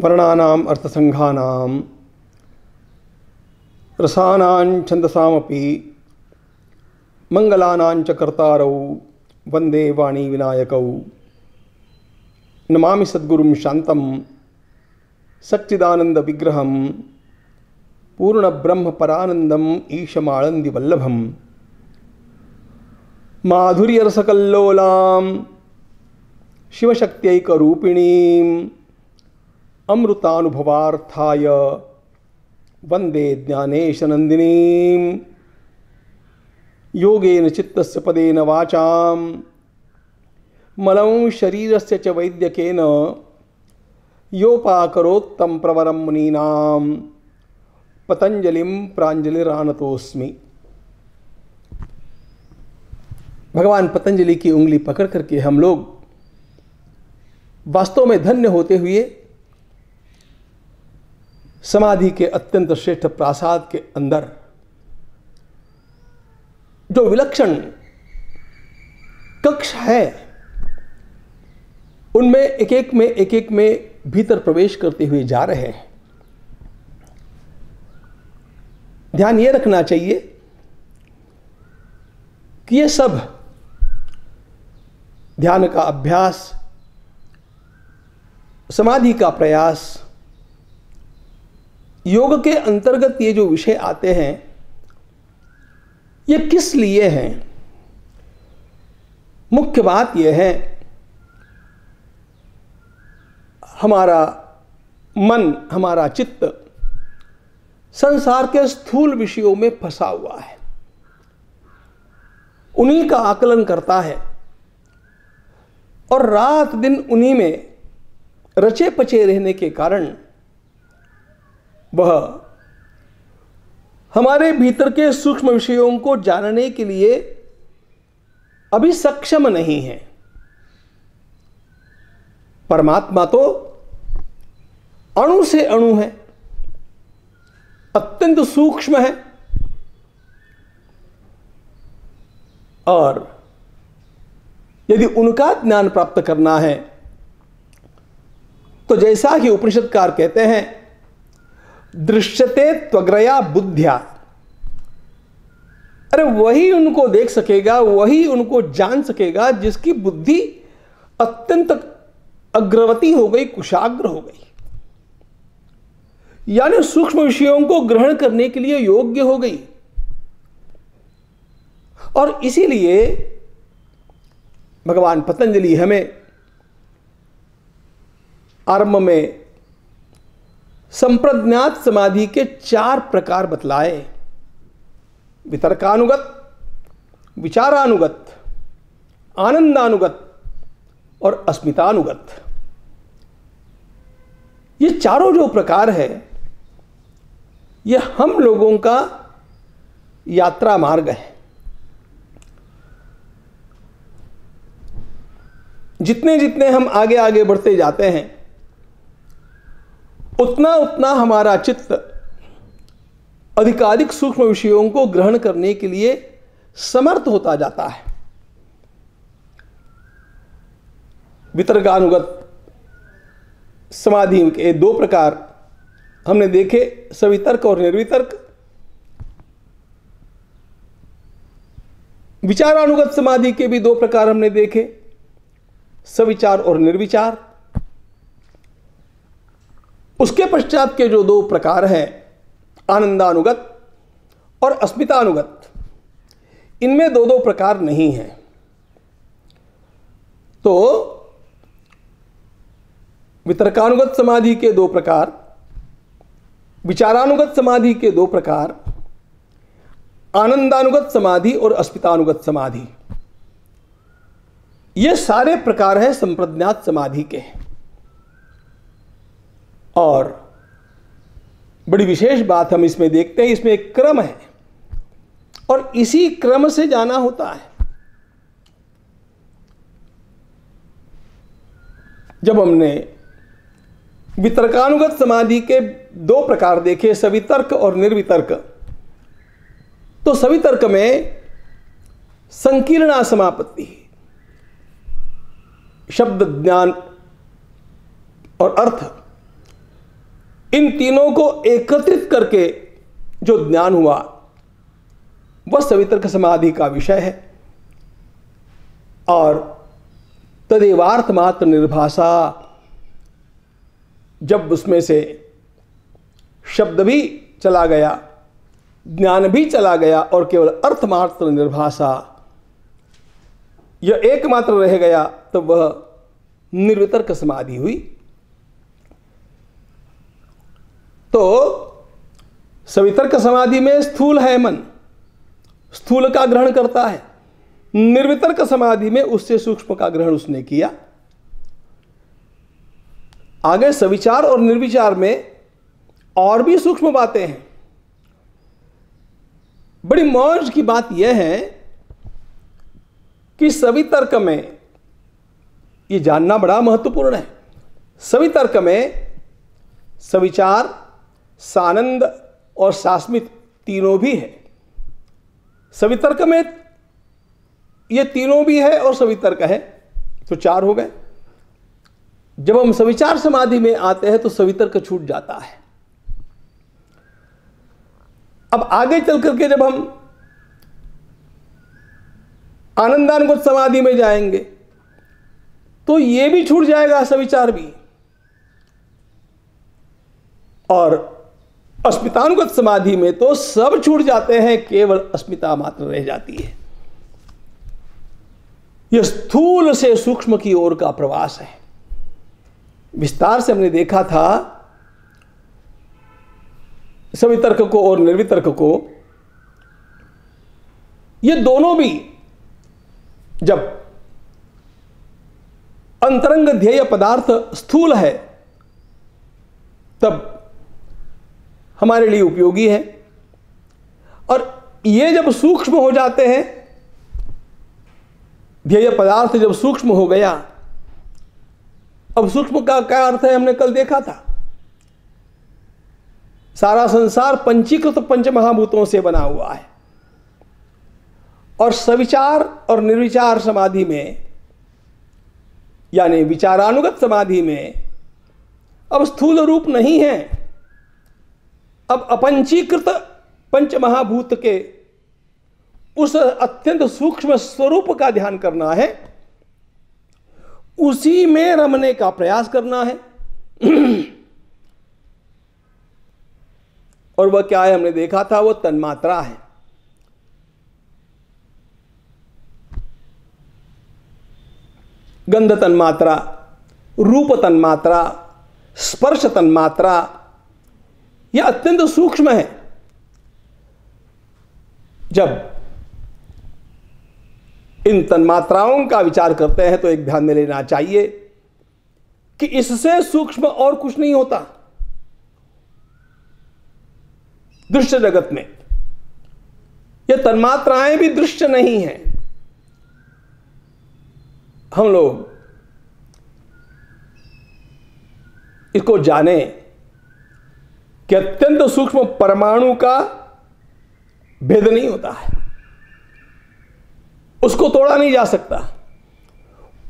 वर्णानाम् अर्थसंघानां रसानां छन्दसामपि मंगलानां च कर्तारौ वंदे वाणी विनायकौ। नमामि सद्गुरुं शांतं सच्चिदानंद विग्रहं पूर्ण ब्रह्म परानंदम ईशमाळंदी वल्लभम। माधुर्य रसकल्लोलां शिवशक्त्यैकरूपिणीं अमृतानुभवार्थाय वंदे ज्ञानेशनंदिनीं। योगेन चित्तस्य पदेन वाचां मलं शरीरस्य च वैद्यकेन योपाकरोत्तं प्रवरं मुनीनां पतंजलिं प्राञ्जलिरानतोस्मि। भगवान पतंजलि की उंगली पकड़ करके हम लोग वास्तव में धन्य होते हुए समाधि के अत्यंत श्रेष्ठ प्रासाद के अंदर जो विलक्षण कक्ष है उनमें एक एक में भीतर प्रवेश करते हुए जा रहे हैं। ध्यान ये रखना चाहिए कि ये सब ध्यान का अभ्यास, समाधि का प्रयास, योग के अंतर्गत ये जो विषय आते हैं ये किस लिए हैं। मुख्य बात यह है हमारा मन, हमारा चित्त संसार के स्थूल विषयों में फंसा हुआ है, उन्हीं का आकलन करता है और रात दिन उन्हीं में रचे पचे रहने के कारण वह हमारे भीतर के सूक्ष्म विषयों को जानने के लिए अभी सक्षम नहीं है। परमात्मा तो अणु से अणु है, अत्यंत सूक्ष्म है और यदि उनका ज्ञान प्राप्त करना है तो जैसा कि उपनिषदकार कहते हैं, दृश्यते त्वग्रया बुद्ध्या, अरे वही उनको देख सकेगा, वही उनको जान सकेगा जिसकी बुद्धि अत्यंत अग्रवती हो गई, कुशाग्र हो गई, यानी सूक्ष्म विषयों को ग्रहण करने के लिए योग्य हो गई। और इसीलिए भगवान पतंजलि हमें आरंभ में संप्रज्ञात समाधि के 4 प्रकार बतलाए: वितर्कानुगत, विचारानुगत, आनंदानुगत और अस्मितानुगत। ये चारों जो प्रकार है ये हम लोगों का यात्रा मार्ग है। जितने जितने हम आगे आगे बढ़ते जाते हैं उतना उतना हमारा चित्त अधिकाधिक सूक्ष्म विषयों को ग्रहण करने के लिए समर्थ होता जाता है। वितर्कानुगत समाधि के 2 प्रकार हमने देखे, सवितर्क और निर्वितर्क। विचारानुगत समाधि के भी 2 प्रकार हमने देखे, सविचार और निर्विचार। उसके पश्चात के जो 2 प्रकार हैं, आनंदानुगत और अस्मितानुगत, इनमें 2 प्रकार नहीं हैं। तो वितर्कानुगत समाधि के 2 प्रकार, विचारानुगत समाधि के 2 प्रकार, आनंदानुगत समाधि और अस्मितानुगत समाधि, ये सारे प्रकार हैं संप्रज्ञात समाधि के। और बड़ी विशेष बात हम इसमें देखते हैं, इसमें एक क्रम है और इसी क्रम से जाना होता है। जब हमने वितर्कानुगत समाधि के 2 प्रकार देखे, सवितर्क और निर्वितर्क, तो सवितर्क में संकीर्णा समापत्ति, शब्द ज्ञान और अर्थ इन तीनों को एकत्रित करके जो ज्ञान हुआ वह सवितर्क समाधि का विषय है। और तदेवार्थ मात्र निर्भाषा, जब उसमें से शब्द भी चला गया, ज्ञान भी चला गया और केवल अर्थमात्र निर्भाषा यह एकमात्र रह गया, तो वह निर्वितर्क समाधि हुई। तो सवितर्क समाधि में स्थूल है मन, स्थूल का ग्रहण करता है। निर्वितर्क समाधि में उससे सूक्ष्म का ग्रहण उसने किया। आगे सविचार और निर्विचार में और भी सूक्ष्म बातें हैं। बड़ी मौज की बात यह है कि सवितर्क में, यह जानना बड़ा महत्वपूर्ण है, सवितर्क में सविचार, सानंद और सास्मित तीनों भी है। सवितर्क में ये तीनों भी है और सवितर्क है, तो चार हो गए। जब हम सविचार समाधि में आते हैं तो सवितर्क छूट जाता है। अब आगे चल करके जब हम आनंदानुगत समाधि में जाएंगे तो ये भी छूट जाएगा, सविचार भी। और अस्मितानुगत समाधि में तो सब छूट जाते हैं, केवल अस्मिता मात्र रह जाती है। यह स्थूल से सूक्ष्म की ओर का प्रवास है। विस्तार से हमने देखा था सवितर्क को और निर्वितर्क को। ये दोनों भी जब अंतरंग ध्येय पदार्थ स्थूल है तब हमारे लिए उपयोगी है, और ये जब सूक्ष्म हो जाते हैं, ध्येय पदार्थ जब सूक्ष्म हो गया, अब सूक्ष्म का क्या अर्थ है हमने कल देखा था। सारा संसार पंचीकृत पंचमहाभूतों से बना हुआ है, और सविचार और निर्विचार समाधि में यानी विचारानुगत समाधि में अब स्थूल रूप नहीं है। अब अपंचीकृत पंचमहाभूत के उस अत्यंत सूक्ष्म स्वरूप का ध्यान करना है, उसी में रमने का प्रयास करना है। और वह क्या है हमने देखा था, वो तन्मात्रा है। गंध तन्मात्रा, रूप तन्मात्रा, स्पर्श तन्मात्रा, यह अत्यंत सूक्ष्म है। जब इन तन्मात्राओं का विचार करते हैं तो एक ध्यान में लेना चाहिए कि इससे सूक्ष्म और कुछ नहीं होता। दृश्य जगत में ये तन्मात्राएं भी दृश्य नहीं हैं। हम लोग इसको जाने कि अत्यंत सूक्ष्म परमाणु का भेद नहीं होता है, उसको तोड़ा नहीं जा सकता,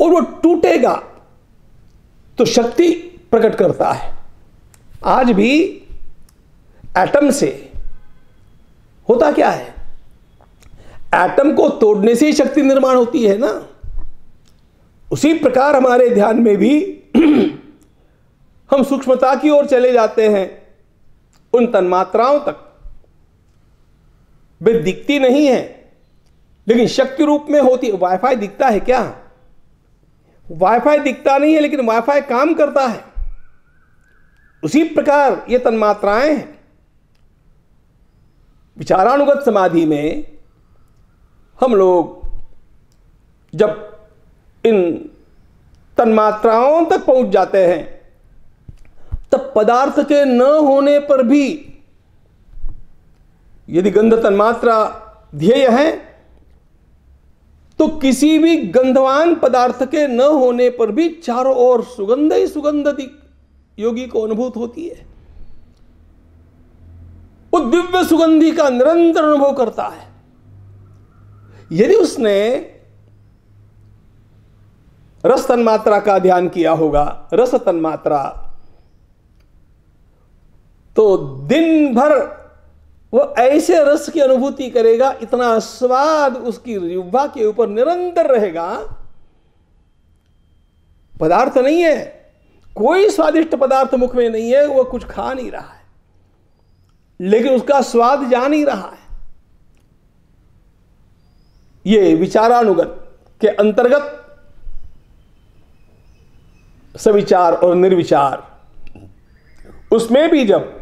और वो टूटेगा तो शक्ति प्रकट करता है। आज भी एटम से होता क्या है, एटम को तोड़ने से ही शक्ति निर्माण होती है ना। उसी प्रकार हमारे ध्यान में भी हम सूक्ष्मता की ओर चले जाते हैं, उन तन्मात्राओं तक। वे दिखती नहीं है लेकिन शक्ति रूप में होती है। वाईफाई दिखता है क्या? वाईफाई दिखता नहीं है लेकिन वाईफाई काम करता है। उसी प्रकार ये तन्मात्राएं हैं। विचारानुगत समाधि में हम लोग जब इन तन्मात्राओं तक पहुंच जाते हैं तब पदार्थ के न होने पर भी, यदि गंध तन्मात्रा ध्येय है तो किसी भी गंधवान पदार्थ के न होने पर भी चारों ओर सुगंध ही सुगंध योगी को अनुभूत होती है। वो दिव्य सुगंधी का निरंतर अनुभव करता है। यदि उसने रस तन्मात्रा का ध्यान किया होगा, रस तन्मात्रा, तो दिन भर वो ऐसे रस की अनुभूति करेगा, इतना स्वाद उसकी जिह्वा के ऊपर निरंतर रहेगा। पदार्थ नहीं है, कोई स्वादिष्ट पदार्थ मुख में नहीं है, वो कुछ खा नहीं रहा है, लेकिन उसका स्वाद जा नहीं रहा है। ये विचारानुगत के अंतर्गत सविचार और निर्विचार, उसमें भी जब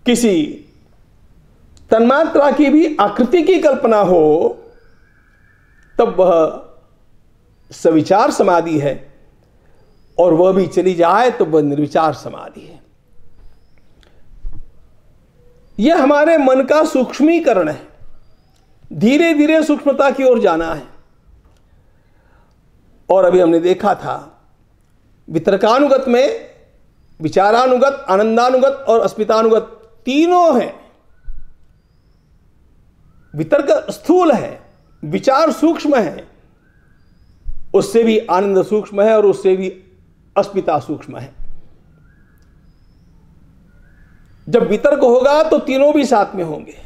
किसी तन्मात्रा की भी आकृति की कल्पना हो तब वह सविचार समाधि है, और वह भी चली जाए तो वह निर्विचार समाधि है। यह हमारे मन का सूक्ष्मीकरण है, धीरे धीरे सूक्ष्मता की ओर जाना है। और अभी हमने देखा था वितर्कानुगत में विचारानुगत, आनंदानुगत और अस्मितानुगत तीनों हैं। वितर्क स्थूल है, विचार सूक्ष्म है, उससे भी आनंद सूक्ष्म है और उससे भी अस्मिता सूक्ष्म है। जब वितर्क होगा तो तीनों भी साथ में होंगे।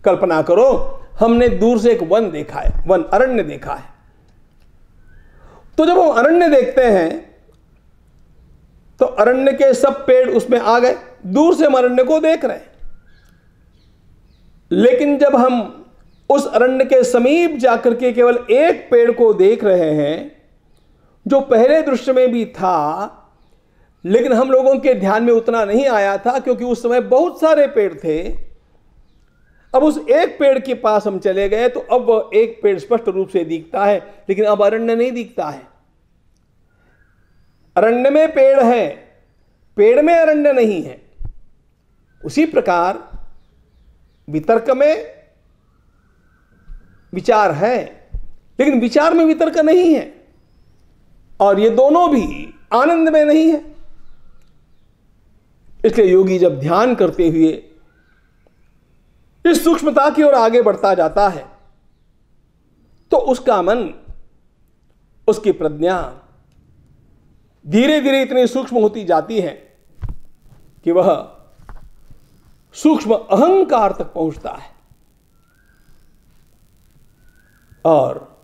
कल्पना करो, हमने दूर से एक वन देखा है, वन अरण्य देखा है, तो जब हम अरण्य देखते हैं तो अरण्य के सब पेड़ उसमें आ गए, दूर से हम अरण्य को देख रहे हैं। लेकिन जब हम उस अरण्य के समीप जाकर के केवल एक पेड़ को देख रहे हैं, जो पहले दृश्य में भी था, लेकिन हम लोगों के ध्यान में उतना नहीं आया था क्योंकि उस समय बहुत सारे पेड़ थे। अब उस एक पेड़ के पास हम चले गए तो अब वह एक पेड़ स्पष्ट रूप से दिखता है, लेकिन अब अरण्य नहीं दिखता है। अरण्य में पेड़ है, पेड़ में अरण्य नहीं है। उसी प्रकार वितर्क में विचार है, लेकिन विचार में वितर्क नहीं है, और ये दोनों भी आनंद में नहीं है। इसलिए योगी जब ध्यान करते हुए इस सूक्ष्मता की ओर आगे बढ़ता जाता है तो उसका मन, उसकी प्रज्ञा धीरे धीरे इतनी सूक्ष्म होती जाती है कि वह सूक्ष्म अहंकार तक पहुंचता है। और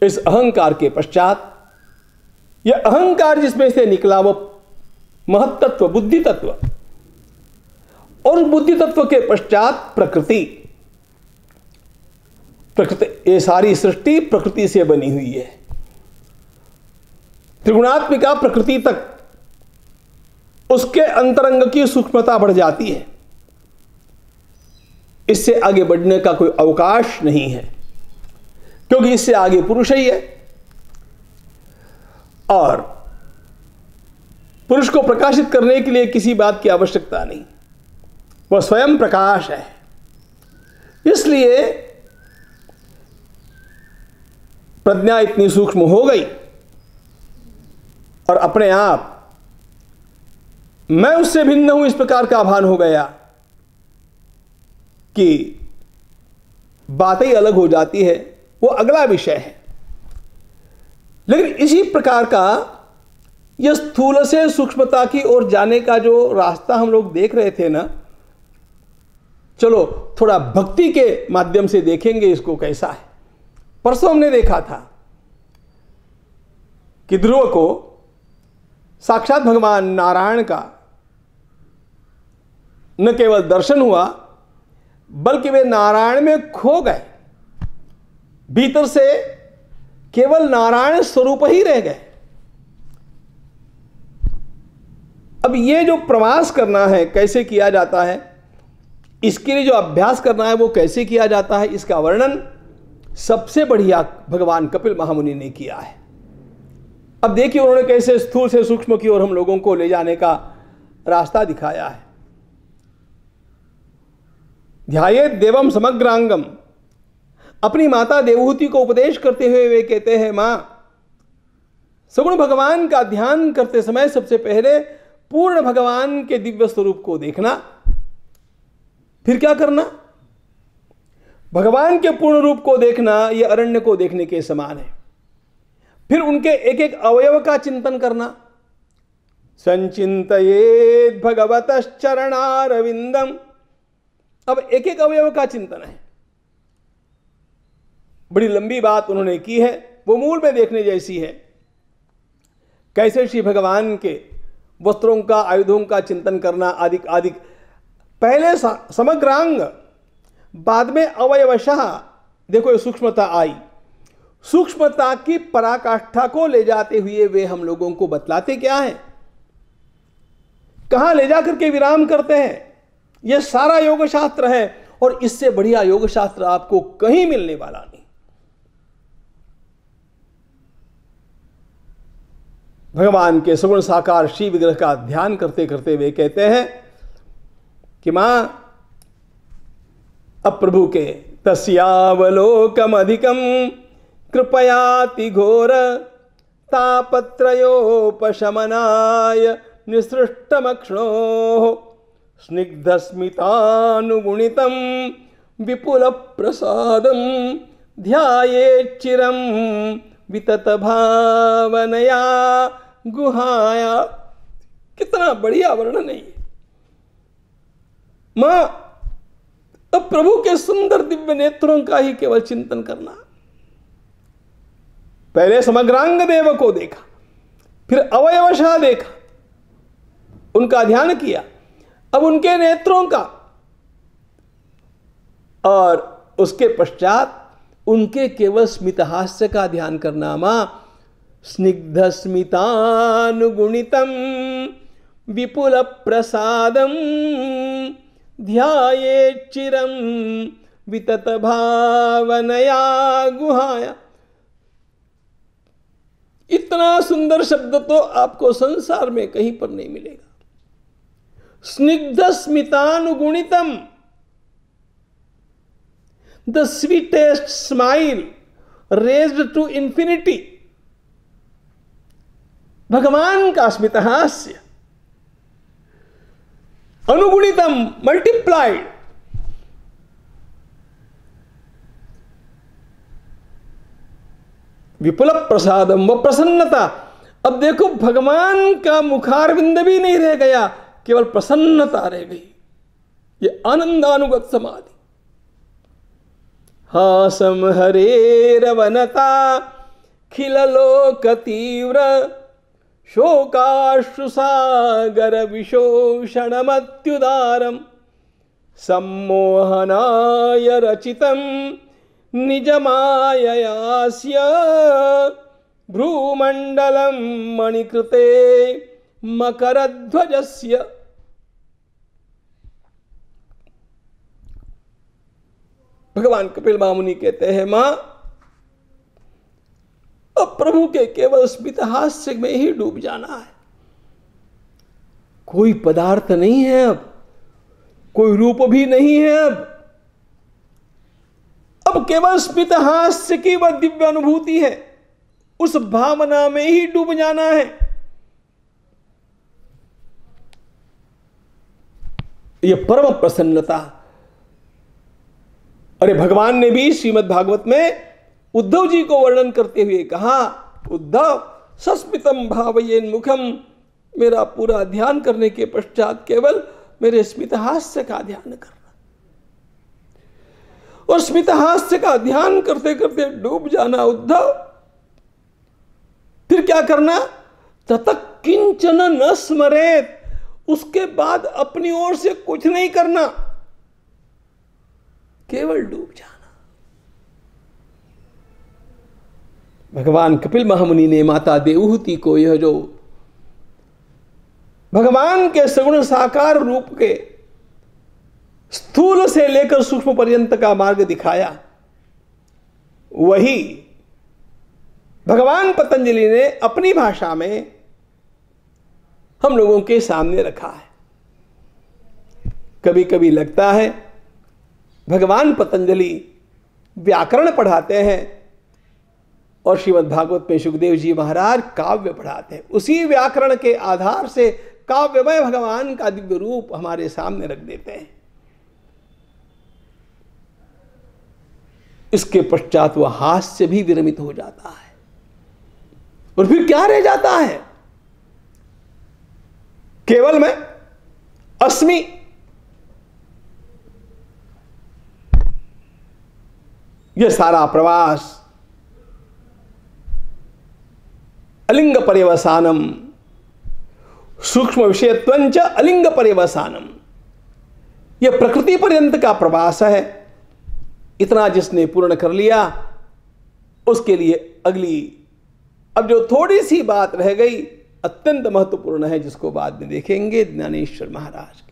इस अहंकार के पश्चात यह अहंकार जिसमें से निकला वो महत्तत्व, बुद्धि तत्व, और बुद्धि तत्व के पश्चात प्रकृति। प्रकृति, ये सारी सृष्टि प्रकृति से बनी हुई है। त्रिगुणात्मिका प्रकृति तक उसके अंतरंग की सूक्ष्मता बढ़ जाती है। इससे आगे बढ़ने का कोई अवकाश नहीं है, क्योंकि इससे आगे पुरुष ही है, और पुरुष को प्रकाशित करने के लिए किसी बात की आवश्यकता नहीं, वह स्वयं प्रकाश है। इसलिए प्रज्ञा इतनी सूक्ष्म हो गई और अपने आप मैं उससे भिन्न हूं इस प्रकार का भान हो गया कि बातें ही अलग हो जाती है, वो अगला विषय है। लेकिन इसी प्रकार का यह स्थूल से सूक्ष्मता की ओर जाने का जो रास्ता हम लोग देख रहे थे ना, चलो थोड़ा भक्ति के माध्यम से देखेंगे इसको कैसा है। परसों हमने देखा था कि ध्रुव को साक्षात भगवान नारायण का न केवल दर्शन हुआ, बल्कि वे नारायण में खो गए, भीतर से केवल नारायण स्वरूप ही रह गए। अब ये जो प्रवास करना है कैसे किया जाता है, इसके लिए जो अभ्यास करना है वो कैसे किया जाता है, इसका वर्णन सबसे बढ़िया भगवान कपिल महामुनि ने किया है। अब देखिए उन्होंने कैसे स्थूल से सूक्ष्म की ओर हम लोगों को ले जाने का रास्ता दिखाया है। ध्यायेत देवम समग्रांगम, अपनी माता देवहूति को उपदेश करते हुए वे कहते हैं, मां सगुण भगवान का ध्यान करते समय सबसे पहले पूर्ण भगवान के दिव्य स्वरूप को देखना, फिर क्या करना, भगवान के पूर्ण रूप को देखना, यह अरण्य को देखने के समान है। फिर उनके एक एक अवयव का चिंतन करना, संचिंतयेत् भगवतश्चरणारविंदम। अब एक एक अवयव का चिंतन है। बड़ी लंबी बात उन्होंने की है, वो मूल में देखने जैसी है। कैसे श्री भगवान के वस्त्रों का, आयुधों का चिंतन करना आदि आदि। पहले समग्रांग, बाद में अवयवशः। देखो ये सूक्ष्मता आई। सूक्ष्मता की पराकाष्ठा को ले जाते हुए वे हम लोगों को बतलाते क्या है, कहां ले जाकर के विराम करते हैं। यह सारा योग शास्त्र है और इससे बढ़िया योग शास्त्र आपको कहीं मिलने वाला नहीं। भगवान के सगुण साकार श्री विग्रह का ध्यान करते करते वे कहते हैं कि मां, अब प्रभु के तस्यावलोकम अधिकम कृपयाति घोर तापत्रयोपशमनाय निसृष्टमक्ष्णो स्निग्धस्मितानुगुणितं विपुल प्रसादं ध्यायेच्चिरं वितत भावनया गुहाया। कितना बढ़िया वर्णन है ये। मां, अब प्रभु के सुंदर दिव्य नेत्रों का ही केवल चिंतन करना। पहले समग्रांग देव को देखा, फिर अवयवशः देखा, उनका ध्यान किया। अब उनके नेत्रों का, और उसके पश्चात उनके केवल स्मितहास्य का ध्यान करना। मां, स्निग्ध स्मितानुगुणितं विपुल प्रसादं ध्यायेच्चिरं वितत भावनया गुहाया। इतना सुंदर शब्द तो आपको संसार में कहीं पर नहीं मिलेगा। स्निग्ध स्मितानुगुणितम, the sweetest smile raised to infinity. भगवान का स्मितहास्य, अनुगुणितम, मल्टीप्लाइड। विपुल प्रसादम, व प्रसन्नता। अब देखो भगवान का मुखारविंद भी नहीं रह गया, केवल प्रसन्नता रह गई। ये आनंदानुगत समाधि। हासम हरेरवनता खिललोक तीव्र शोकाश्रुसागर विशोषणमत्युदारम सम्मोहनाय रचितं निजमाययास्य भ्रूमण्डलं मणिकृते मकरध्वजस्य। भगवान कपिल महामुनि कहते हैं, मां, अब प्रभु के केवल स्मितहास्य में ही डूब जाना है। कोई पदार्थ नहीं है, अब कोई रूप भी नहीं है। अब केवल स्मितहास्य की वह दिव्य अनुभूति है, उस भावना में ही डूब जाना है। यह परम प्रसन्नता। अरे भगवान ने भी श्रीमद् भागवत में उद्धव जी को वर्णन करते हुए कहा, उद्धव सस्मितम भावयेन मुखम। मेरा पूरा ध्यान करने के पश्चात केवल मेरे स्मितहास्य का ध्यान करना। और स्मितहास्य का ध्यान करते करते डूब जाना उद्धव। फिर क्या करना? ततः किंचन न स्मरेत। उसके बाद अपनी ओर से कुछ नहीं करना, केवल डूब जाना। भगवान कपिल महामुनि ने माता देवहूति को यह जो भगवान के सगुण साकार रूप के स्थूल से लेकर सूक्ष्म पर्यंत का मार्ग दिखाया, वही भगवान पतंजलि ने अपनी भाषा में हम लोगों के सामने रखा है। कभी कभी लगता है भगवान पतंजलि व्याकरण पढ़ाते हैं और श्रीमद् भागवत में सुखदेव जी महाराज काव्य पढ़ाते हैं। उसी व्याकरण के आधार से काव्यमय भगवान का दिव्य रूप हमारे सामने रख देते हैं। इसके पश्चात वह हास्य भी विरमित हो जाता है। और फिर क्या रह जाता है? केवल मैं अस्मि, यह सारा प्रवास अलिंग पर्यवसानम, सूक्ष्म विषयत्वंच अलिंग पर्यवसानम, यह प्रकृति पर्यंत का प्रवास है। इतना जिसने पूर्ण कर लिया उसके लिए अगली अब जो थोड़ी सी बात रह गई अत्यंत महत्वपूर्ण है, जिसको बाद में देखेंगे ज्ञानेश्वर महाराज।